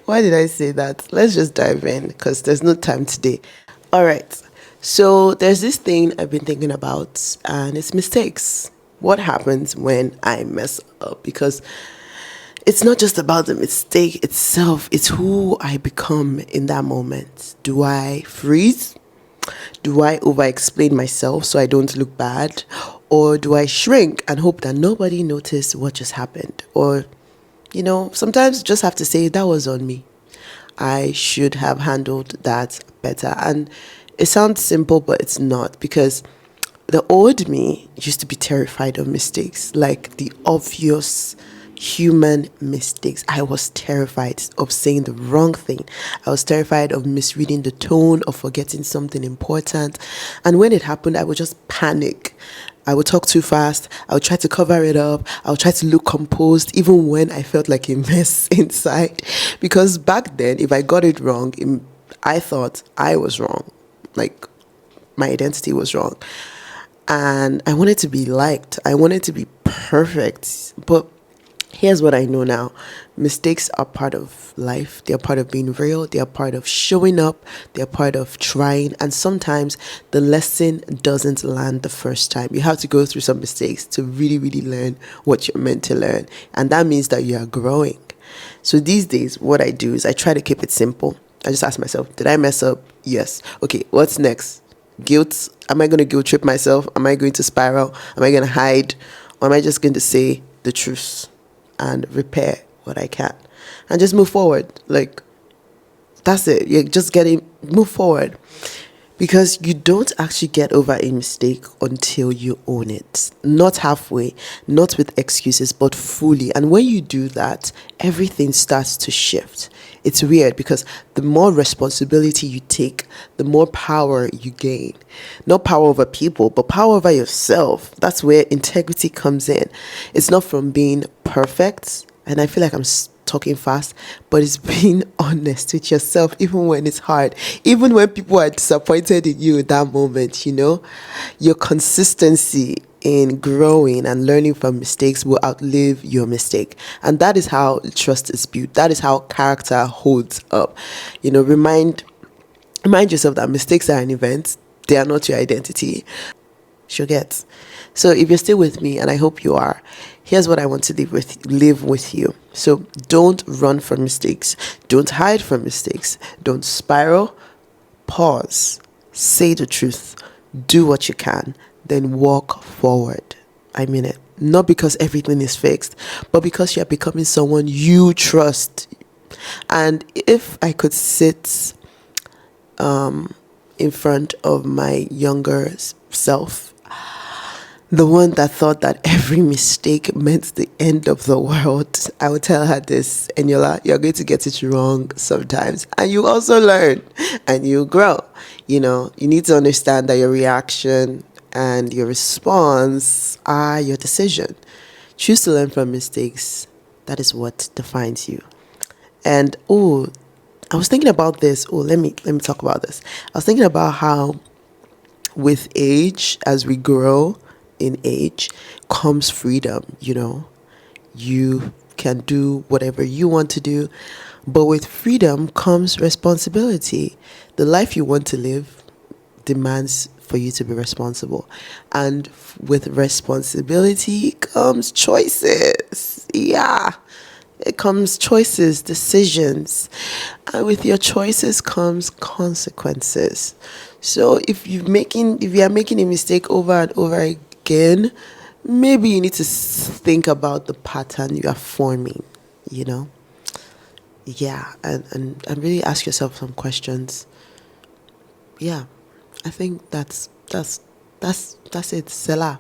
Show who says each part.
Speaker 1: Why did I say that? Let's just dive in because there's no time today. All right. So there's this thing I've been thinking about, and it's mistakes. What happens when I mess up? Because it's not just about the mistake itself, it's who I become in that moment. Do I freeze? Do I over explain myself so I don't look bad? Or do I shrink and hope that nobody noticed what just happened? Or, sometimes you just have to say that was on me. I should have handled that better. And it sounds simple, but it's not, because the old me used to be terrified of mistakes, like the obvious human mistakes. I was terrified of saying the wrong thing. I was terrified of misreading the tone, of forgetting something important. And when it happened, I would just panic. I would talk too fast. I would try to cover it up. I would try to look composed, even when I felt like a mess inside. Because back then, if I got it wrong, I thought I was wrong. Like, my identity was wrong. And I wanted to be liked. I wanted to be perfect. But here's what I know now. Mistakes are part of life. They're part of being real. They're part of showing up. They're part of trying. And sometimes the lesson doesn't land the first time. You have to go through some mistakes to really, really learn what you're meant to learn. And that means that you are growing. So these days, what I do is I try to keep it simple. I just ask myself, did I mess up? Yes. Okay, what's next? Guilt? Am I going to guilt trip myself? Am I going to spiral? Am I going to hide? Or am I just going to say the truth and repair what I can and just move forward? Like, that's it. You're just move forward, because you don't actually get over a mistake until you own it. Not halfway, not with excuses, but fully. And when you do that, everything starts to shift. It's weird because the more responsibility you take, the more power you gain. Not power over people, but power over yourself. That's where integrity comes in. It's not from being perfect. And I feel like I'm talking fast, but it's being honest with yourself, even when it's hard, even when people are disappointed in you in that moment. Your consistency in growing and learning from mistakes will outlive your mistake. And that is how trust is built. That is how character holds up. Remind yourself that mistakes are an event. They are not your identity. She'll get. So if you're still with me, and I hope you are, here's what I want to live with you. So don't run from mistakes. Don't hide from mistakes. Don't spiral. Pause. Say the truth. Do what you can. Then walk forward. I mean it. Not because everything is fixed, but because you're becoming someone you trust. And if I could sit in front of my younger self, the one that thought that every mistake meant the end of the world, I would tell her this: Eniola, you're going to get it wrong sometimes. And you also learn and you grow. You need to understand that your reaction and your response are your decision. Choose to learn from mistakes. That is what defines you. And I was thinking about this. Let me talk about this. I was thinking about how with age, as we grow in age, comes freedom. You can do whatever you want to do, but with freedom comes responsibility. The life you want to live demands for you to be responsible, and with responsibility comes choices. Yeah, it comes choices, decisions, and with your choices comes consequences. So if you are making a mistake over and over again, maybe you need to think about the pattern you are forming. Yeah, and really ask yourself some questions. Yeah, I think that's it. Selah.